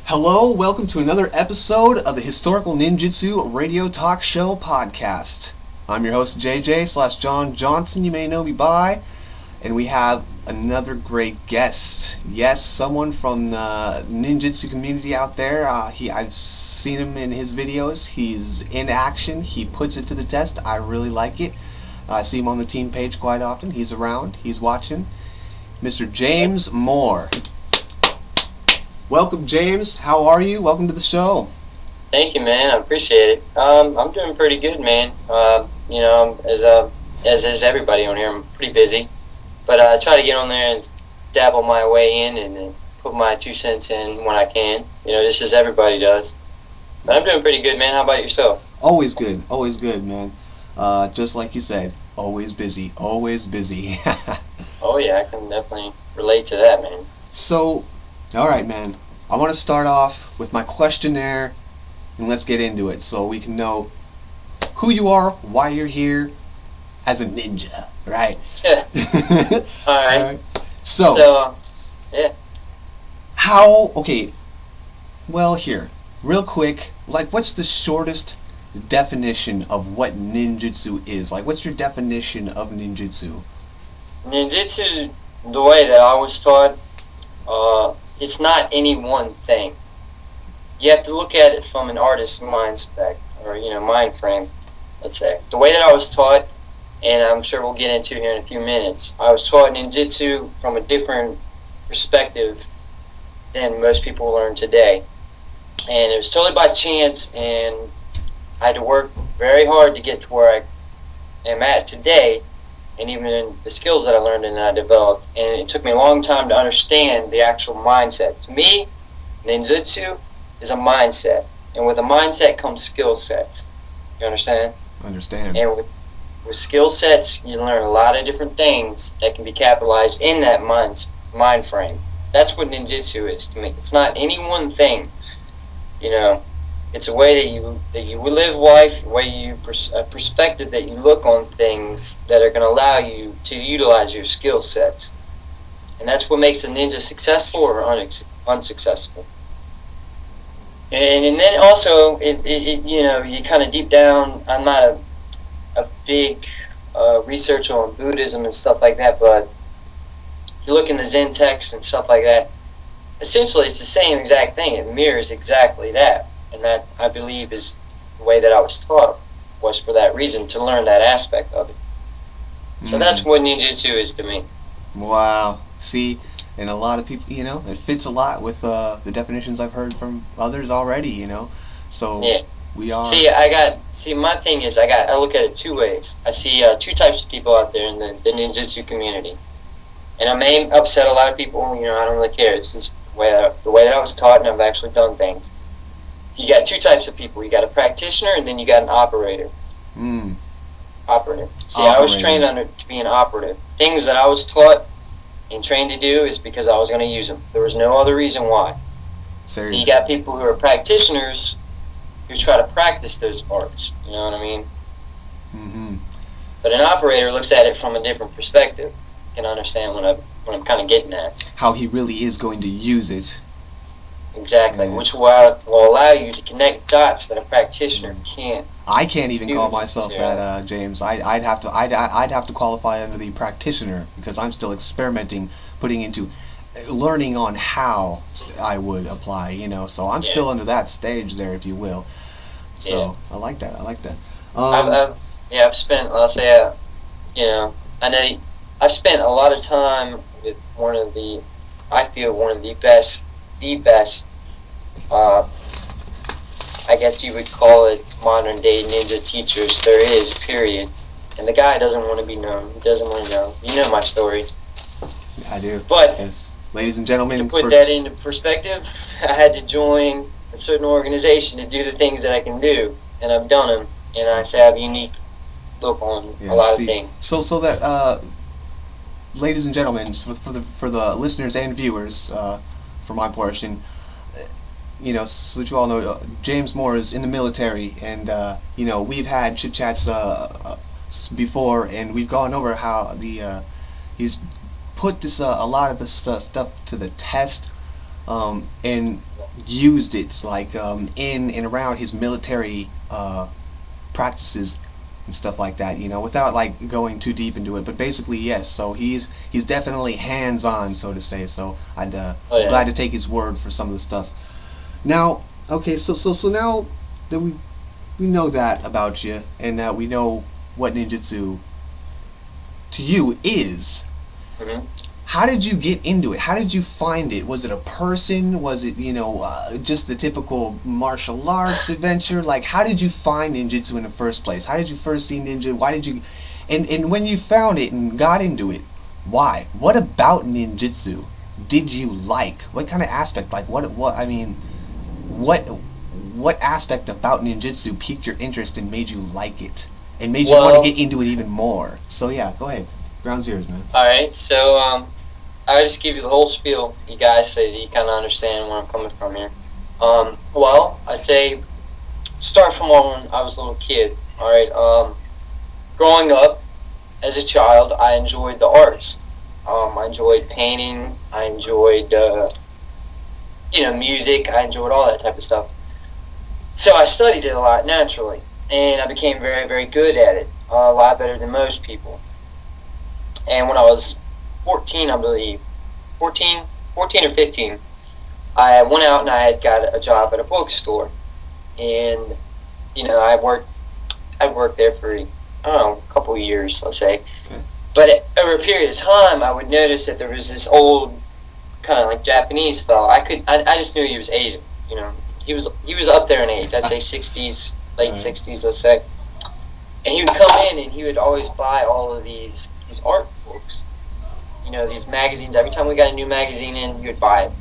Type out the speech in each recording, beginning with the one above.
Hello, welcome to another episode of the Historical Ninjutsu Radio Talk Show podcast. I'm your host JJ/John Johnson, you may know me by, and we have another great guest. Yes, someone from the ninjutsu community out there. I've seen him in his videos. He's in action. He puts it to the test. I really like it. I see him on the team page quite often. He's around. He's watching. Mr. James Moore. Welcome, James. How are you? Welcome to the show. Thank you, man. I appreciate it. I'm doing pretty good, man. As is everybody on here, I'm pretty busy. But I try to get on there and dabble my way in and put my 2 cents in when I can. Just as everybody does. But I'm doing pretty good, man. How about yourself? Always good, man. Just like you said, always busy, always busy. Oh, yeah, I can definitely relate to that, man. So, alright, man. I want to start off with my questionnaire, and let's get into it so we can know who you are, why you're here, as a ninja, right? Yeah. Alright. So, yeah. Here, real quick, what's the shortest definition of what ninjutsu is? What's your definition of ninjutsu? Ninjutsu, the way that I was taught, it's not any one thing. You have to look at it from an artist's mindset, or mind frame, let's say. The way that I was taught, and I'm sure we'll get into here in a few minutes, I was taught ninjutsu from a different perspective than most people learn today. And it was totally by chance, and I had to work very hard to get to where I am at today, and even in the skills that I learned and I developed. And it took me a long time to understand the actual mindset. To me, ninjutsu is a mindset, and with a mindset comes skill sets. You understand? Understand. And with skill sets, you learn a lot of different things that can be capitalized in that mind frame. That's what ninjutsu is to me. It's not any one thing. It's a way that you live life, a perspective that you look on things that are going to allow you to utilize your skill sets, and that's what makes a ninja successful or unsuccessful. And then also, you kind of deep down. I'm not a big researcher on Buddhism and stuff like that, but you look in the Zen texts and stuff like that. Essentially, it's the same exact thing. It mirrors exactly that. And that, I believe, is the way that I was taught, was for that reason, to learn that aspect of it. So that's what ninjutsu is to me. Wow. See, and a lot of people, it fits a lot with the definitions I've heard from others already, So yeah. We are... my thing is, I look at it 2 ways. I see 2 types of people out there in the ninjutsu community. And I may upset a lot of people, I don't really care. It's just the way that I was taught, and I've actually done things. You got 2 types of people. You got a practitioner, and then you got an operator. Operative. See, I was trained to be an operative. Things that I was taught and trained to do is because I was going to use them. There was no other reason why. Seriously. You got people who are practitioners who try to practice those arts. You know what I mean? Mm-hmm. But an operator looks at it from a different perspective. You can understand what I'm kind of getting at. How he really is going to use it. Exactly, which will allow you to connect dots that a practitioner can't. I can't even call myself that, James. I'd have to qualify under the practitioner because I'm still experimenting, putting into learning on how I would apply. So I'm still under that stage there, if you will. So I like that. I've spent. I'll say, I know I've spent a lot of time with one of the best. I guess you would call it modern day ninja teachers there is, period. And the guy doesn't want to be known. He doesn't want to know. You know my story. I do. But, yes. Ladies and gentlemen, to put that into perspective, I had to join a certain organization to do the things that I can do. And I've done them. And I say I have a unique look on a lot of things. So that, ladies and gentlemen, for the listeners and viewers, for my portion, so that you all know, James Moore is in the military, and we've had chit chats before, and we've gone over how he's put this a lot of this stuff to the test, and used it like in and around his military practices and stuff like that, without like going too deep into it. But basically, yes. So he's definitely hands-on, so to say. So I'm glad to take his word for some of the stuff. Now, okay, so now that we know that about you, and that we know what ninjutsu to you is. Mm-hmm. How did you get into it? How did you find it? Was it a person? Was it, just the typical martial arts adventure? Like, how did you find ninjutsu in the first place? How did you first see ninja? Why did you... And when you found it and got into it, why? What about ninjutsu did you like? What kind of aspect? Like, what aspect about ninjutsu piqued your interest and made you like it? And made you want to get into it even more? So, yeah, go ahead. Ground's yours, man. Alright, so, I'll just give you the whole spiel, you guys, so that you kind of understand where I'm coming from here. Well, I'd say start from when I was a little kid. Alright, growing up as a child, I enjoyed the arts. I enjoyed painting, I enjoyed, music, I enjoyed all that type of stuff. So I studied it a lot naturally, and I became very, very good at it, a lot better than most people. And when I was 14, I believe, 14 or 15, I went out and I had got a job at a bookstore. And, I worked there for, I don't know, a couple of years, let's say. Okay. But over a period of time, I would notice that there was this old, kind of like Japanese fellow. I just knew he was Asian, He was up there in age, I'd say 60s, late 60s, let's say. And he would come in and he would always buy all of these art books. These magazines. Every time we got a new magazine in, he would buy it,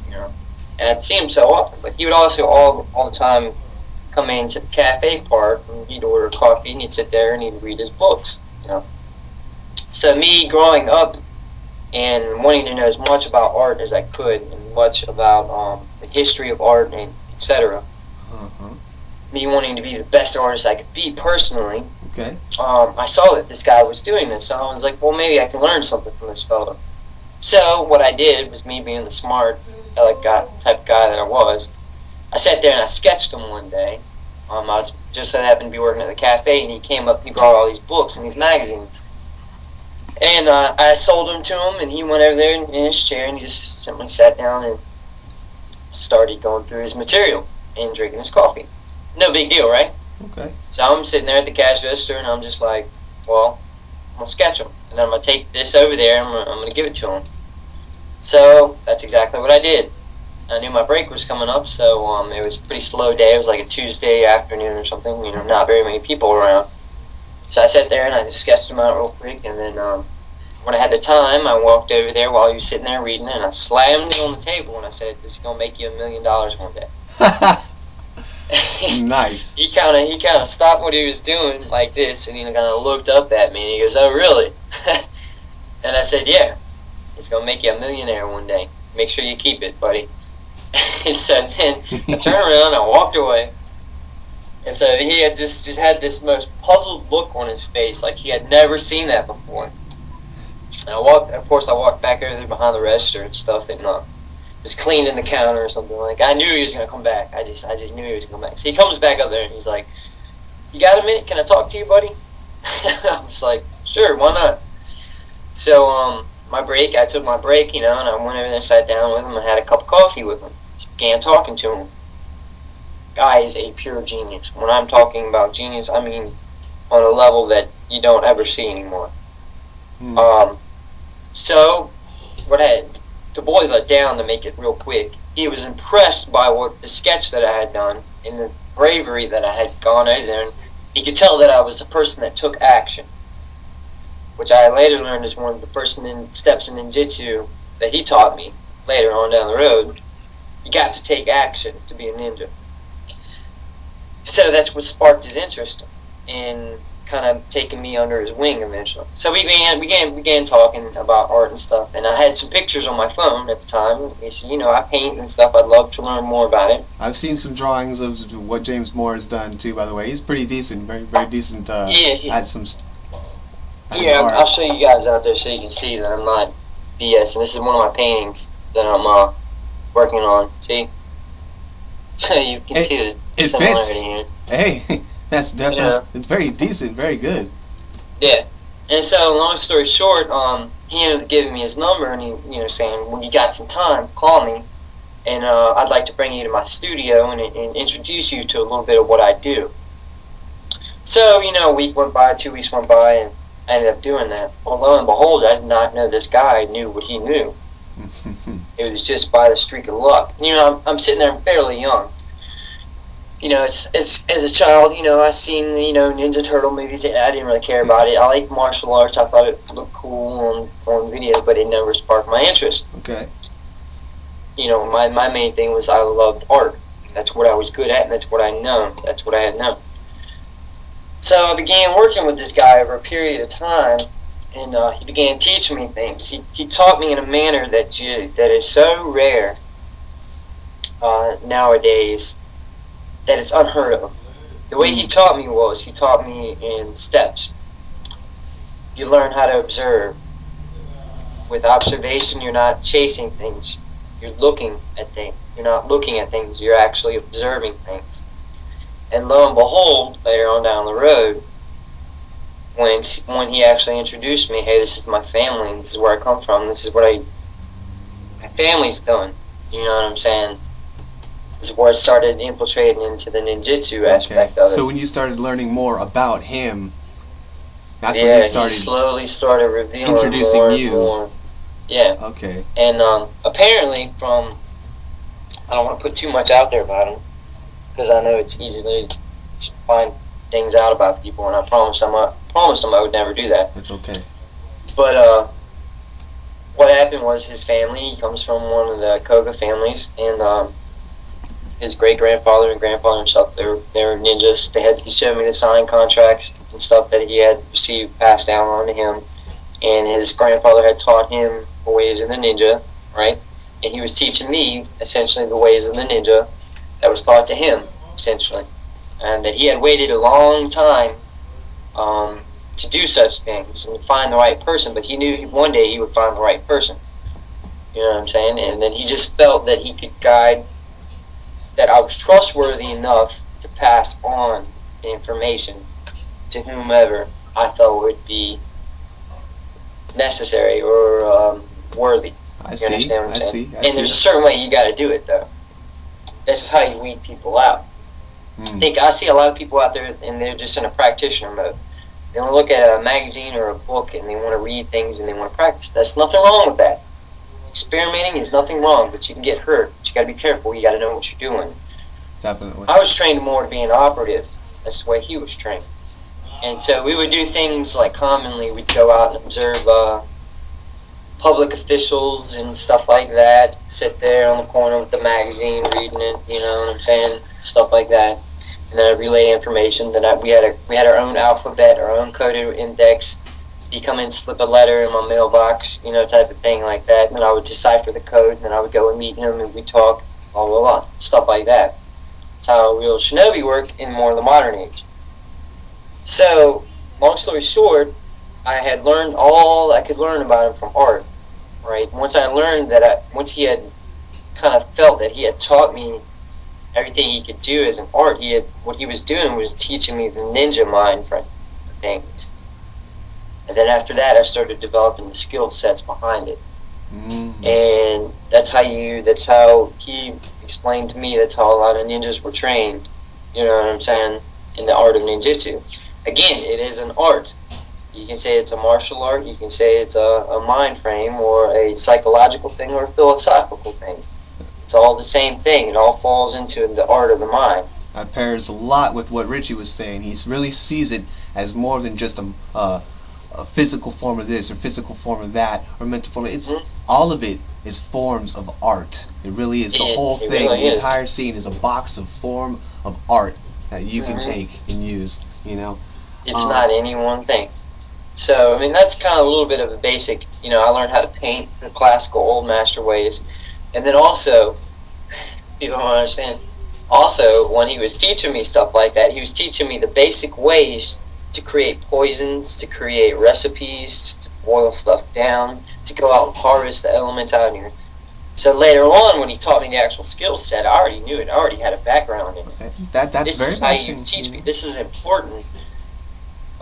And I'd see him so often. But he would also all the time come in to the cafe part, and he'd order coffee, and he'd sit there and he'd read his books, So me growing up and wanting to know as much about art as I could, and much about the history of art, and etc. Me wanting to be the best artist I could be personally. Okay. I saw that this guy was doing this, so I was like, well, maybe I can learn something from this fellow. So what I did was, me being the smart type of guy that I was, I sat there and I sketched him one day. I was just so happened to be working at the cafe, and he came up, he brought all these books and these magazines. And I sold them to him, and he went over there in his chair, and he just simply sat down and started going through his material and drinking his coffee. No big deal, right? Okay. So I'm sitting there at the cash register, and I'm just like, well, I'm going to sketch him. And then I'm going to take this over there, and I'm going to give it to him. So that's exactly what I did. I knew my break was coming up, so it was a pretty slow day. It was like a Tuesday afternoon or something, not very many people around. So I sat there and I just sketched him out real quick, and then when I had the time, I walked over there while he was sitting there reading it, and I slammed it on the table, and I said, this is going to make you $1 million one day. Nice. He kind of stopped what he was doing like this, and he kind of looked up at me, and he goes, oh, really? And I said, yeah, it's going to make you a millionaire one day. Make sure you keep it, buddy. And so then I turned around and I walked away. And so he had just had this most puzzled look on his face, like he had never seen that before. And I walked back over there behind the register and stuff, and was cleaning the counter or something. Like, I knew he was going to come back. I just knew he was going to come back. So he comes back up there and he's like, you got a minute? Can I talk to you, buddy? I was like, sure, why not? So I took my break, and I went over there and sat down with him and had a cup of coffee with him. Just began talking to him. Guy is a pure genius. When I'm talking about genius, I mean on a level that you don't ever see anymore. So to boil it down, to make it real quick, he was impressed by the sketch that I had done and the bravery that I had gone over there, and he could tell that I was a person that took action, which I later learned is one of the first steps in ninjutsu that he taught me later on down the road. You got to take action to be a ninja. So that's what sparked his interest in kind of taking me under his wing eventually. So we began talking about art and stuff, and I had some pictures on my phone at the time. He said, I paint and stuff. I'd love to learn more about it. I've seen some drawings of what James Moore has done too, by the way. He's pretty decent, very, very decent. I'll show you guys out there so you can see that I'm not BS. And this is one of my paintings that I'm working on. See? You can see the similarity here. Hey, that's definitely it's very decent, very good. Yeah. And so, long story short, he ended up giving me his number, and he, saying, when you got some time, call me, and I'd like to bring you to my studio and introduce you to a little bit of what I do. So, a week went by, 2 weeks went by, and I ended up doing that. Well, lo and behold, I did not know this guy knew what he knew. It was just by the streak of luck. I'm sitting there fairly young. It's as a child, I seen Ninja Turtle movies. I didn't really care about it. I liked martial arts. I thought it looked cool on video, but it never sparked my interest. Okay. My main thing was I loved art. That's what I was good at, and that's what I know. That's what I had known. So I began working with this guy over a period of time, and he began teaching me things. He taught me in a manner that is so rare nowadays that it's unheard of. The way he taught me in steps. You learn how to observe. With observation, you're not chasing things. You're looking at things. You're not looking at things. You're actually observing things. And lo and behold, later on down the road, when he actually introduced me, hey, this is my family, and this is where I come from, this is what my family's done. You know what I'm saying? This is where I started infiltrating into the ninjutsu aspect of it. So when you started learning more about him, that's when you started. He slowly started revealing introducing more you. And more. Yeah. Okay. And apparently, I don't want to put too much out there about him, because I know it's easy to find things out about people, and I promised him I would never do that. That's okay. But what happened was his family. He comes from one of the Koga families, and his great-grandfather and grandfather himself, they were ninjas. He showed me the signed contracts and stuff that he had received, passed down on to him, and his grandfather had taught him the ways of the ninja, right? And he was teaching me, essentially, the ways of the ninja that was taught to him, essentially. And that he had waited a long time to do such things and to find the right person, but he knew one day he would find the right person. You know what I'm saying? And then he just felt that he could guide, that I was trustworthy enough to pass on the information to whomever I felt would be necessary or worthy. I You understand what I'm saying? I see. There's a certain way you got to do it, though. This is how you weed people out. I see a lot of people out there, and they're just in a practitioner mode. They want to look at a magazine or a book, and they want to read things, and they want to practice. There's nothing wrong with that. Experimenting is nothing wrong, but you can get hurt. But you got to be careful. You got to know what you're doing. Definitely. I was trained more to be an operative. That's the way he was trained. And so we would do things like commonly we'd go out and observe public officials and stuff like that. Sit there on the corner with the magazine, reading it. You know what I'm saying? Stuff like that. And then I'd relay information. Then we had our own alphabet, our own coded index. He'd come in, slip a letter in my mailbox, type of thing like that. And then I would decipher the code. And then I would go and meet him, and we'd talk, blah, blah, blah. Stuff like that. That's how a real shinobi worked in more of the modern age. So, long story short, I had learned all I could learn about him from art, right? Once I learned once he had kind of felt that he had taught me everything he could do as an art, what he was doing was teaching me the ninja mind for things. And then after that, I started developing the skill sets behind it. Mm-hmm. And that's how he explained to me, that's how a lot of ninjas were trained, you know what I'm saying, in the art of ninjutsu. Again, it is an art. You can say it's a martial art, you can say it's a mind frame, or a psychological thing, or a philosophical thing. It's all the same thing. It all falls into the art of the mind. That pairs a lot with what Richie was saying. He really sees it as more than just a physical form of this or physical form of that or mental form. It's all of it is forms of art. It really is. The whole thing, really the entire scene is a box of form of art that you can take and use. It's not any one thing. So, I mean, that's kind of a little bit of a basic, I learned how to paint the classical old master ways. And then also, people don't understand, also, when he was teaching me stuff like that, he was teaching me the basic ways to create poisons, to create recipes, to boil stuff down, to go out and harvest the elements out in your So later on, when he taught me the actual skill set, I already knew it. I already had a background in it. Okay. That's this very is how you teach me. This is important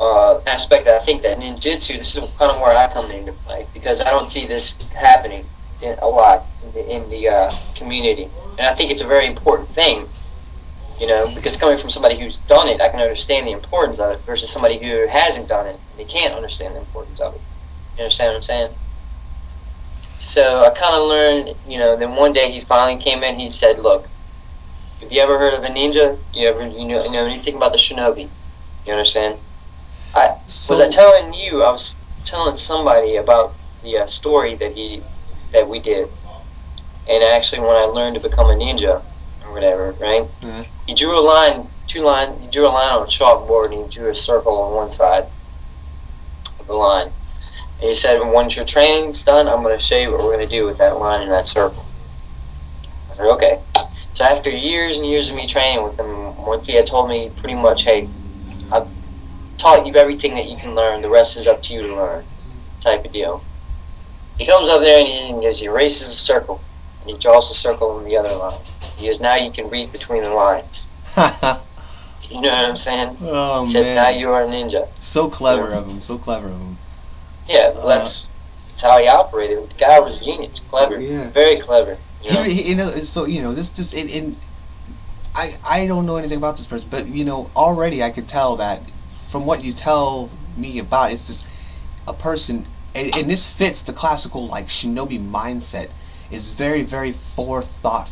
aspect that I think that ninjutsu, this is kind of where I come into play, because I don't see this happening a lot in the community. And I think it's a very important thing, because coming from somebody who's done it, I can understand the importance of it, versus somebody who hasn't done it, they can't understand the importance of it. You understand what I'm saying? So I kind of learned, then one day he finally came in, he said, look, have you ever heard of a ninja? You know anything about the shinobi? You understand? I was telling somebody about the story that we did, and actually when I learned to become a ninja or whatever, right? Mm-hmm. He drew a line, he drew a line on a chalkboard, and he drew a circle on one side of the line. And he said, once your training's done, I'm going to show you what we're going to do with that line and that circle. I said, okay. So after years and years of me training with him, once he had told me pretty much, hey, I've taught you everything that you can learn, the rest is up to you to learn, type of deal. He comes up there and he erases a circle, and he draws a circle on the other line. He goes, now you can read between the lines. You know what I'm saying? Oh, he said, man. now you are a ninja. So clever of him, so clever of him. Yeah, that's how he operated. The guy was genius, clever, very clever. This just I don't know anything about this person, but already I could tell that from what you tell me about, it's just a person, and this fits the classical like shinobi mindset. Is very, very forethought,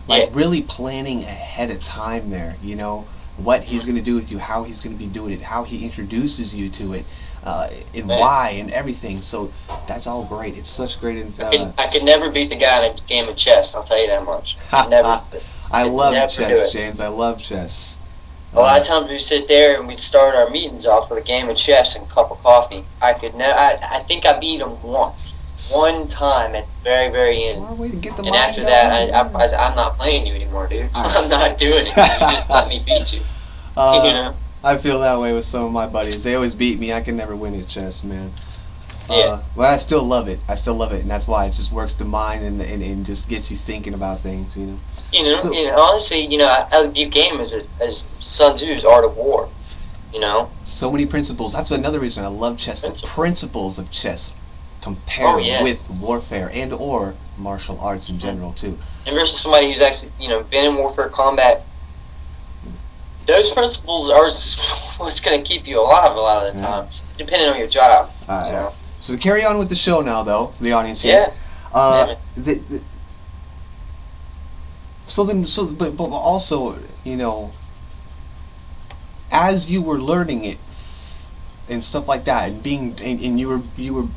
like really planning ahead of time. There, what he's going to do with you, how he's going to be doing it, how he introduces you to it. And why and everything, so that's all great. It's such great. I could never beat the guy in a game of chess. I'll tell you that much. I love chess, James. I love chess. A lot of times we sit there and we start our meetings off with a game of chess and a cup of coffee. I think I beat him one time at the very, very end. And after that, I'm not playing you anymore, dude. I'm not doing it. You just let me beat you. I feel that way with some of my buddies. They always beat me. I can never win at chess, man. But I still love it. And that's why it just works the mind and just gets you thinking about things. Honestly, I view game as Sun Tzu's Art of War. So many principles. That's another reason I love chess. The principles of chess compare with warfare and or martial arts in general too. And versus somebody who's actually been in warfare combat. Those principles are what's going to keep you alive a lot of the times, depending on your job. So to carry on with the show now, though, for the audience here. But also, as you were learning it and stuff like that, and you were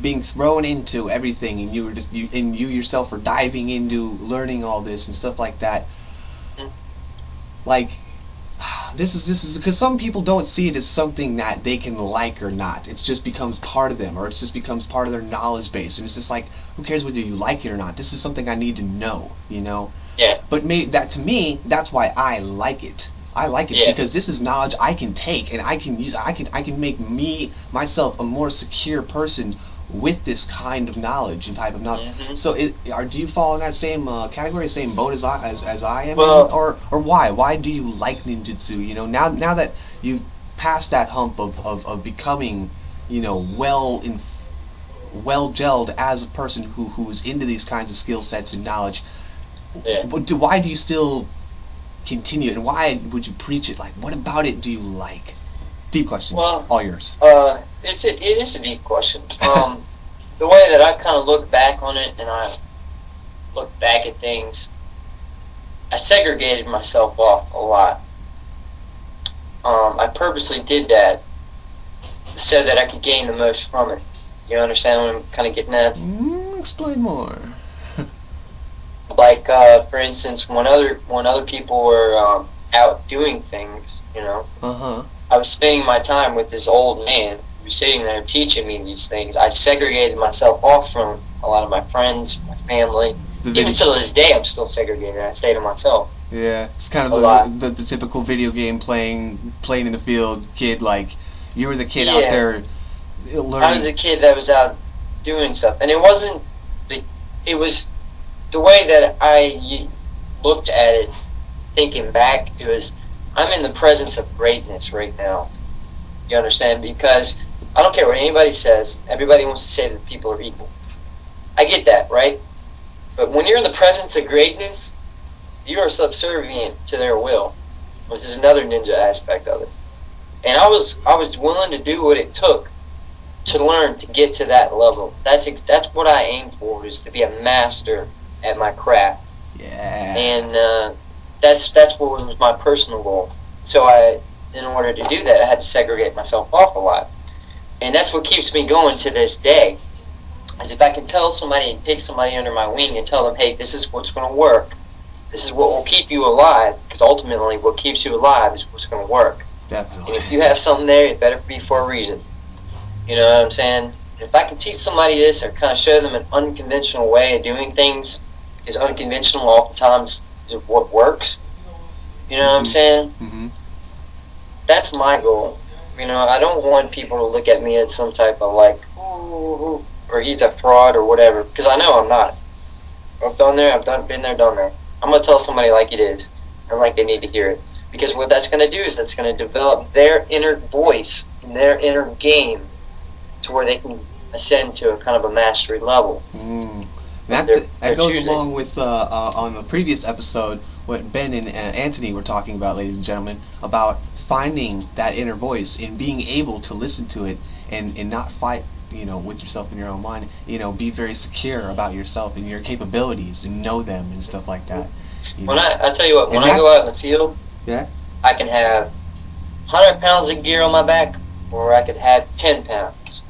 being thrown into everything, and you yourself were diving into learning all this and stuff like that. Like. This is because some people don't see it as something that they can like or not. It just becomes part of them, or it just becomes part of their knowledge base, and it's just like, who cares whether you like it or not? This is something I need to know, Yeah. But to me, that's why I like it. I like it because this is knowledge I can take and I can use. I can make myself a more secure person with this kind of knowledge and type of knowledge. Mm-hmm. So, do you fall in that same category, same boat as I am? Well, or why? Why do you like ninjutsu? Now that you've passed that hump of becoming, well gelled as a person who's into these kinds of skill sets and knowledge. Yeah. Why do you still continue, and why would you preach it? Like, what about it do you like? Deep question. Well, all yours. It is a deep question. The way that I kind of look back on it, and I look back at things, I segregated myself off a lot. I purposely did that so that I could gain the most from it. You understand what I'm kind of getting at? Explain more. Like, for instance, when other people were out doing things, I was spending my time with this old man who was sitting there teaching me these things. I segregated myself off from a lot of my friends, my family. Even to this day, I'm still segregated. I stay to myself. Yeah, it's kind of the typical video game playing in the field kid. Like, you were the kid out there learning. I was a kid that was out doing stuff, and it wasn't it was the way that I looked at it, thinking back. It was, I'm in the presence of greatness right now. You understand? Because I don't care what anybody says. Everybody wants to say that people are equal. I get that, right? But when you're in the presence of greatness, you are subservient to their will, which is another ninja aspect of it. And I was willing to do what it took to learn to get to that level. That's what I aim for, is to be a master at my craft. Yeah. And that's what was my personal goal. So in order to do that, I had to segregate myself off a lot. And that's what keeps me going to this day. Is if I can tell somebody and take somebody under my wing and tell them, hey, this is what's going to work. This is what will keep you alive, because ultimately what keeps you alive is what's going to work. Definitely. And if you have something there, it better be for a reason. You know what I'm saying? If I can teach somebody this, or kind of show them an unconventional way of doing things, because unconventional oftentimes is what works. You know what I'm saying? Mm-hmm. That's my goal. You know, I don't want people to look at me as some type of like, ooh, or he's a fraud or whatever, because I know I'm not. I've been there, done there. I'm going to tell somebody like it is, and like they need to hear it. Because what that's going to do is that's going to develop their inner voice and their inner game to where they can ascend to a kind of a mastery level. That goes along with on the previous episode what Ben and Anthony were talking about, ladies and gentlemen, about finding that inner voice and being able to listen to it and not fight, you know, with yourself in your own mind. You know, be very secure about yourself and your capabilities and know them and stuff like that. When I tell you what, when I go out in the field, yeah, I can have 100 pounds of gear on my back, or I could have 10 pounds.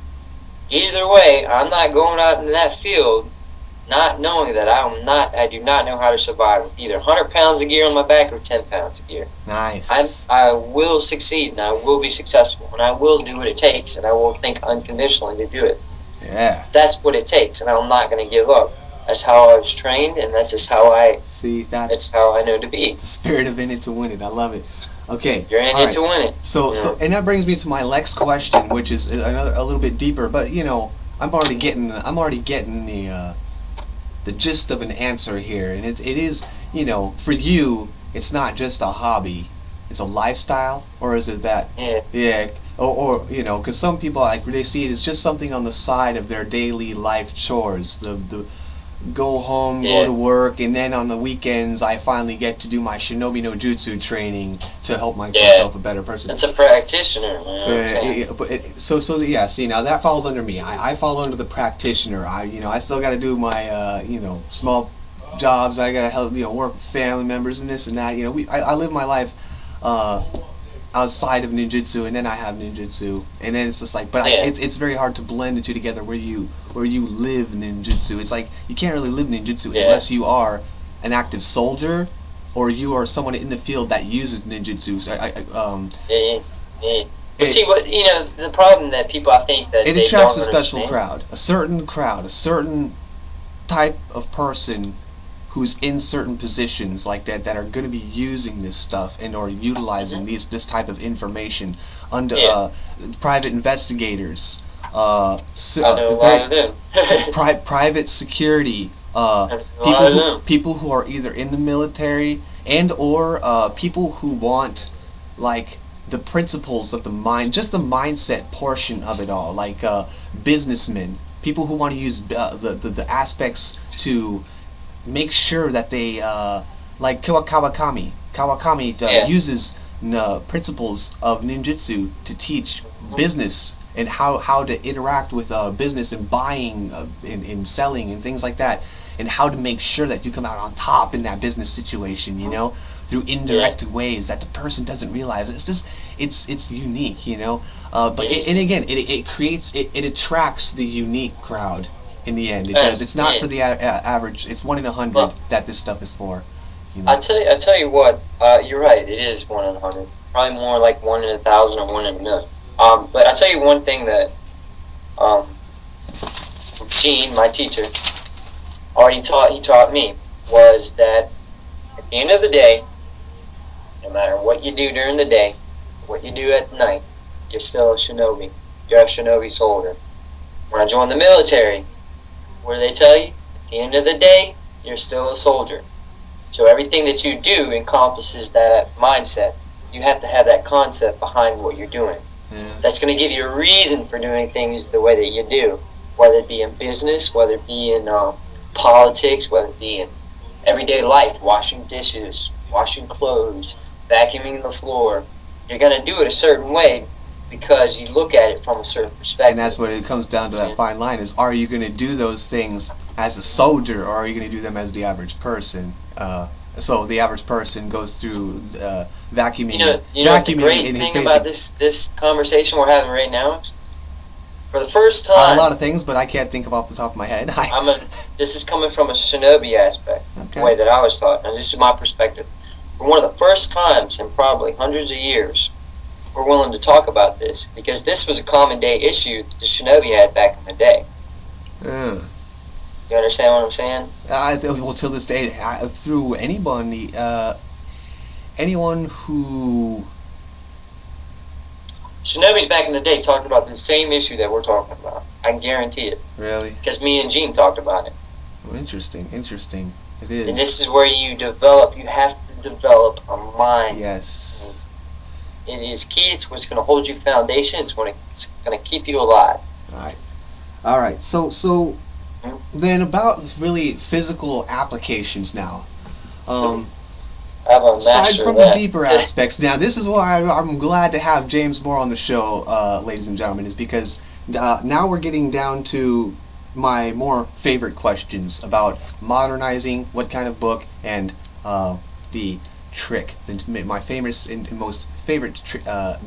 Either way, I'm not going out into that field not knowing that I do not know how to survive with either 100 pounds of gear on my back or 10 pounds of gear. Nice. I will succeed, and I will be successful, and I will do what it takes, and I will think unconventionally to do it. Yeah. That's what it takes, and I'm not going to give up. That's how I was trained, and that's just how that's how I know to be. The spirit of in it to win it. I love it. Okay. You're in it to win it. So and that brings me to my next question, which is a little bit deeper, but you know, I'm already getting the gist of an answer here, and it is, you know, for you, it's not just a hobby, it's a lifestyle, or is it that? Yeah. Or you know, because some people, like, they see it as just something on the side of their daily life chores. The go home, go to work, and then on the weekends I finally get to do my shinobi no jutsu training to help myself a better person. It's a practitioner. See, now that falls under me. I fall under the practitioner. I still got to do my small jobs. I got to help work with family members and this and that. I live my life outside of ninjutsu, and then I have ninjutsu, and then it's just like, but it's very hard to blend the two together where you live ninjutsu. It's like you can't really live ninjutsu unless you are an active soldier or you are someone in the field that uses ninjutsu. But see, what the problem that people, I think that it they attracts don't a special understand. crowd, a certain type of person who's in certain positions like that are going to be using this stuff and or utilizing this type of information under private investigators, I know a lot of them. private security, people who are either in the military and or people who want like the principles of the mind, just the mindset portion of it all, like businessmen, people who want to use the aspects to make sure that they like Kawakami uses principles of ninjutsu to teach business and how to interact with business and buying and selling and things like that, and how to make sure that you come out on top in that business situation, through indirect ways that the person doesn't realize. It's just it's unique, but it creates it attracts the unique crowd in the end. It does. It's not for the average. It's 1 in 100 that this stuff is for. I tell you what. You're right. It is 1 in 100. Probably more like 1 in 1,000 or 1 in a million. But I tell you one thing that Gene, my teacher, already taught. He taught me was that at the end of the day, no matter what you do during the day, what you do at night, you're still a shinobi. You're a shinobi soldier. When I joined the military, what do they tell you? the end of the day, you're still a soldier. So everything that you do encompasses that mindset. You have to have that concept behind what you're doing. Yeah. That's going to give you a reason for doing things the way that you do, whether it be in business, whether it be in politics, whether it be in everyday life, washing dishes, washing clothes, vacuuming the floor. You're going to do it a certain way because you look at it from a certain perspective. And that's what it comes down to, that fine line is, are you going to do those things as a soldier, or are you going to do them as the average person? So the average person goes through vacuuming. You know what the great thing about this conversation we're having right now is, for the first time, a lot of things, but I can't think of off the top of my head. This is coming from a shinobi aspect, the way that I was taught, and this is my perspective. For one of the first times in probably hundreds of years, we're willing to talk about this, because this was a common day issue that the shinobi had back in the day. Yeah. You understand what I'm saying? Well, till this day, through anybody, anyone who... Shinobis back in the day talked about the same issue that we're talking about. I can guarantee it. Really? Because me and Gene talked about it. Oh, interesting. It is. And this is where you have to develop a mind. Yes. It is key. It's what's going to hold you foundation. It's going to keep you alive. All right. So then about really physical applications now. Aside from the deeper aspects, now this is why I'm glad to have James Moore on the show, ladies and gentlemen, is because now we're getting down to my more favorite questions about modernizing, what kind of book, and the trick. My famous and most favorite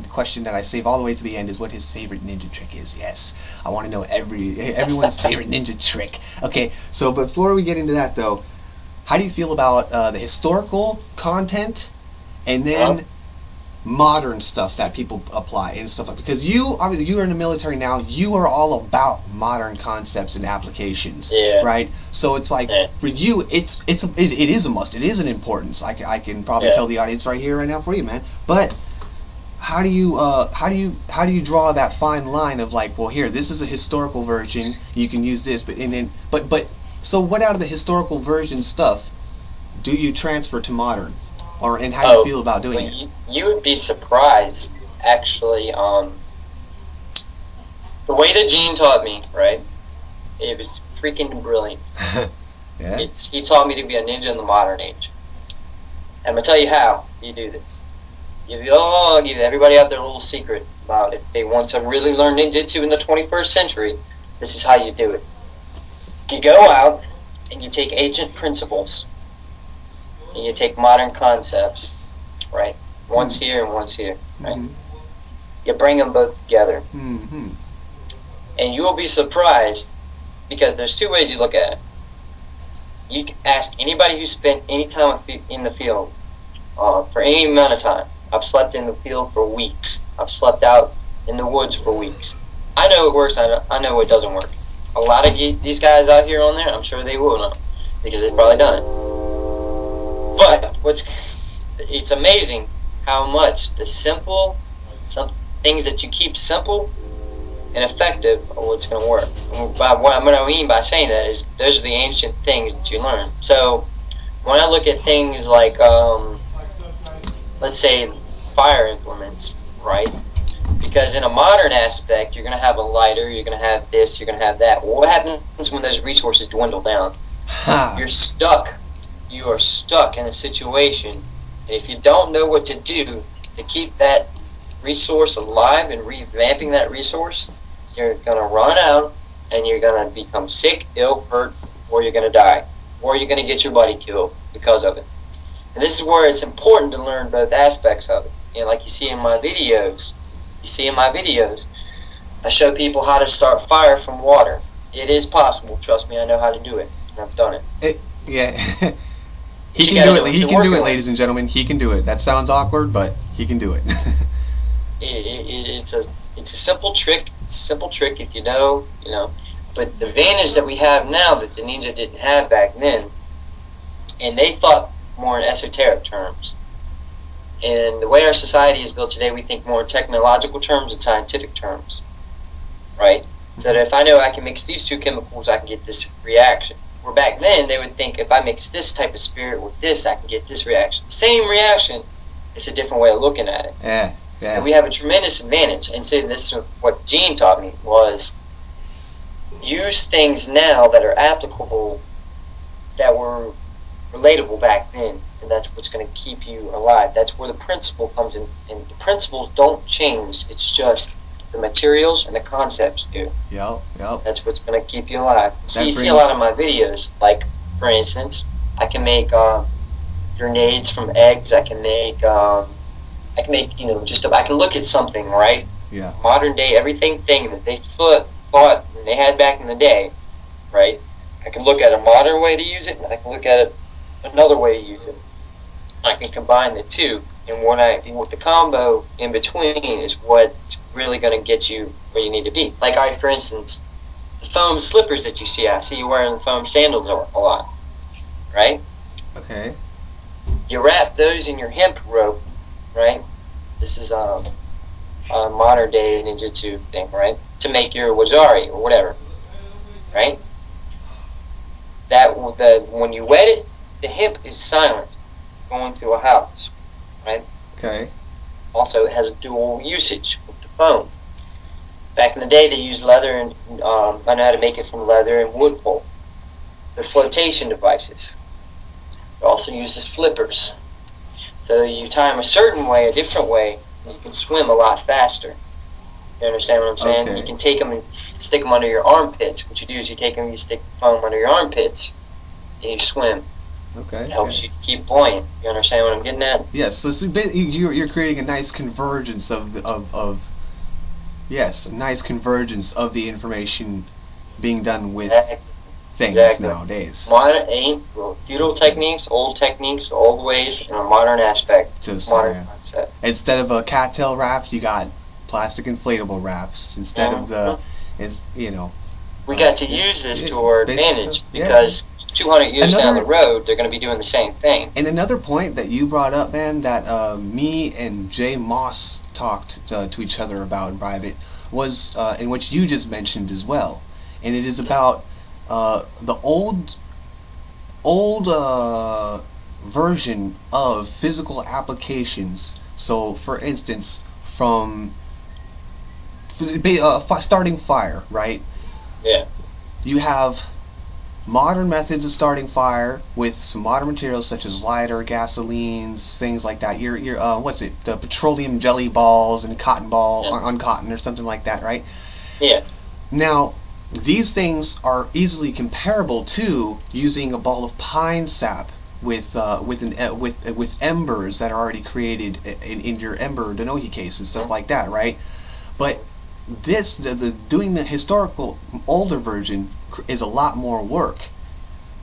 question that I save all the way to the end is what his favorite ninja trick is. Yes, I want to know everyone's favorite ninja trick. Okay, so before we get into that though, how do you feel about the historical content and then modern stuff that people apply and stuff like, because you are in the military now, you are all about modern concepts and applications, right? So it's like for you, it is a must. It is an importance. I can probably tell the audience right here right now for you, man. But how do you draw that fine line of like, well, here, this is a historical version, you can use this, but so what out of the historical version stuff do you transfer to modern? And how do you feel about doing it? You would be surprised, actually. The way that Gene taught me, right? It was freaking brilliant. He taught me to be a ninja in the modern age. I'm going to tell you how you do this. Give everybody out there a little secret about it. If they want to really learn ninjutsu in the 21st century, this is how you do it. You go out and you take ancient principles and you take modern concepts, right? One's here and one's here, right? You bring them both together. And you will be surprised, because there's two ways you look at it. You can ask anybody who spent any time in the field for any amount of time. I've slept in the field for weeks. I've slept out in the woods for weeks. I know it works. I know it doesn't work. A lot of these guys out here on there, I'm sure they will know, because they've probably done it. But it's amazing how much some things that you keep simple and effective are what's going to work. And what I mean by saying that is those are the ancient things that you learn. So when I look at things like, let's say, fire implements, right? Because in a modern aspect, you're going to have a lighter, you're going to have this, you're going to have that. Well, what happens when those resources dwindle down? You're stuck. You are stuck in a situation. And if you don't know what to do to keep that resource alive and revamping that resource, you're going to run out and you're going to become sick, ill, hurt, or you're going to die. Or you're going to get your buddy killed because of it. And this is where it's important to learn both aspects of it. Like you see in my videos, I show people how to start fire from water. It is possible. Trust me, I know how to do it. I've done it. He can do it. He can do it, ladies and gentlemen. He can do it. That sounds awkward, but he can do it. It's a simple trick. Simple trick if you know. But the advantage that we have now that the ninja didn't have back then, and they thought more in esoteric terms. And the way our society is built today, we think more in technological terms and scientific terms, right? So that if I know I can mix these two chemicals, I can get this reaction. Where back then, they would think if I mix this type of spirit with this, I can get this reaction. Same reaction, it's a different way of looking at it. Yeah. So we have a tremendous advantage. And so this is what Gene taught me was use things now that are applicable, that were relatable back then. And that's what's going to keep you alive. That's where the principle comes in. And the principles don't change. It's just the materials and the concepts do. Yep. That's what's going to keep you alive. So you see a lot of my videos, like, for instance, I can make grenades from eggs. I can make, you know, I can look at something, right? Yeah. Modern day, everything that they thought and they had back in the day, right? I can look at a modern way to use it, and I can look at it another way to use it. I can combine the two, and what the combo in between is what's really going to get you where you need to be. Like, for instance, the foam slippers that you see, I see you wearing foam sandals a lot, right? Okay. You wrap those in your hemp rope, right? This is a modern day ninjutsu thing, right? To make your wazari or whatever, right? When you wet it, the hemp is silent going through a house, right? Okay. Also, it has dual usage with the foam. Back in the day, they used leather, and I know how to make it from leather and wood pulp. They're flotation devices. It also uses flippers. So you tie them a certain way, a different way, and you can swim a lot faster. You understand what I'm saying? Okay. You can take them and stick them under your armpits. What you do is you take them, you stick the foam under your armpits, and you swim. Okay. It helps you keep buoyant. You understand what I'm getting at? Yes. So you're creating a nice convergence yes, a nice convergence of the information being done with things nowadays. Modern, feudal techniques, old ways, and a modern aspect. Just modern concept. Instead of a cattail raft, you got plastic inflatable rafts. Instead of we got to use this to our advantage because 200 years down the road, they're going to be doing the same thing. And another point that you brought up, man, that me and Jay Moss talked to each other about in private was, in which you just mentioned as well, and it is about the old version of physical applications. So, for instance, from starting fire, right? Yeah. You have modern methods of starting fire with some modern materials such as lighter, gasolines, things like that. Your the petroleum jelly balls and cotton ball on cotton or something like that, right? Yeah. Now, these things are easily comparable to using a ball of pine sap with embers that are already created in your ember Denohi case and stuff like that, right? But doing the historical older version is a lot more work,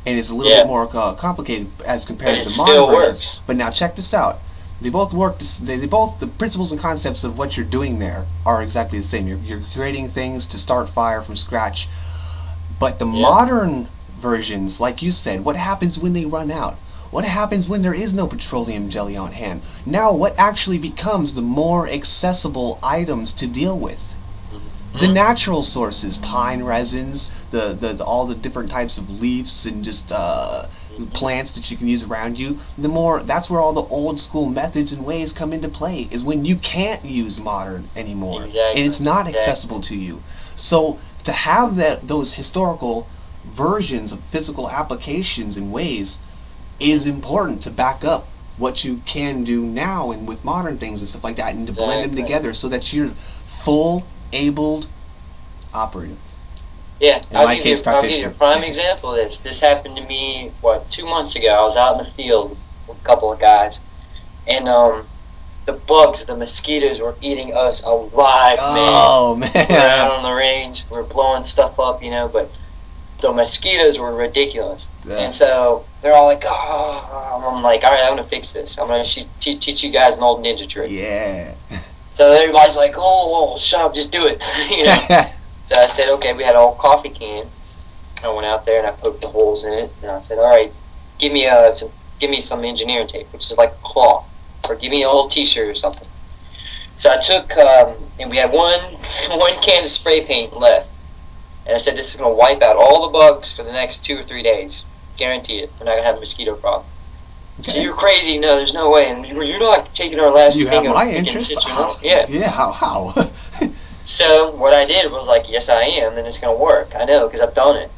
and it's a little bit more complicated as compared to the modern versions. Works. But now check this out: they both work. The principles and concepts of what you're doing there are exactly the same. You're creating things to start fire from scratch, but the modern versions, like you said, what happens when they run out? What happens when there is no petroleum jelly on hand? Now, what actually becomes the more accessible items to deal with? The natural sources, pine resins, all the different types of leaves and just plants that you can use around you. That's where all the old school methods and ways come into play, is when you can't use modern anymore. Exactly. And it's not accessible to you. So to have those historical versions of physical applications and ways is important to back up what you can do now and with modern things and stuff like that, and to blend them together so that you're full abled operative. Yeah, I'll give you a prime example of this. This happened to me 2 months ago. I was out in the field with a couple of guys, and the bugs, the mosquitoes were eating us alive, man. Oh man. We're out on the range, we're blowing stuff up, but the mosquitoes were ridiculous. And so they're all like, oh, I'm like, all right, I'm gonna fix this. I'm gonna teach you guys an old ninja trick. Yeah. So everybody's like, oh, shut up, just do it. So I said, okay, we had an old coffee can. I went out there and I poked the holes in it. And I said, all right, give me some engineering tape, which is like a cloth. Or give me an old t-shirt or something. So I took, and we had one can of spray paint left. And I said, this is going to wipe out all the bugs for the next 2 or 3 days. Guarantee it. We're not going to have a mosquito problem. Okay. So you're crazy. No, there's no way. And you're not taking our last You thing have my of picking interest? citronella. Yeah. Yeah, how? So what I did was like, yes, I am, and it's going to work. I know, because I've done it.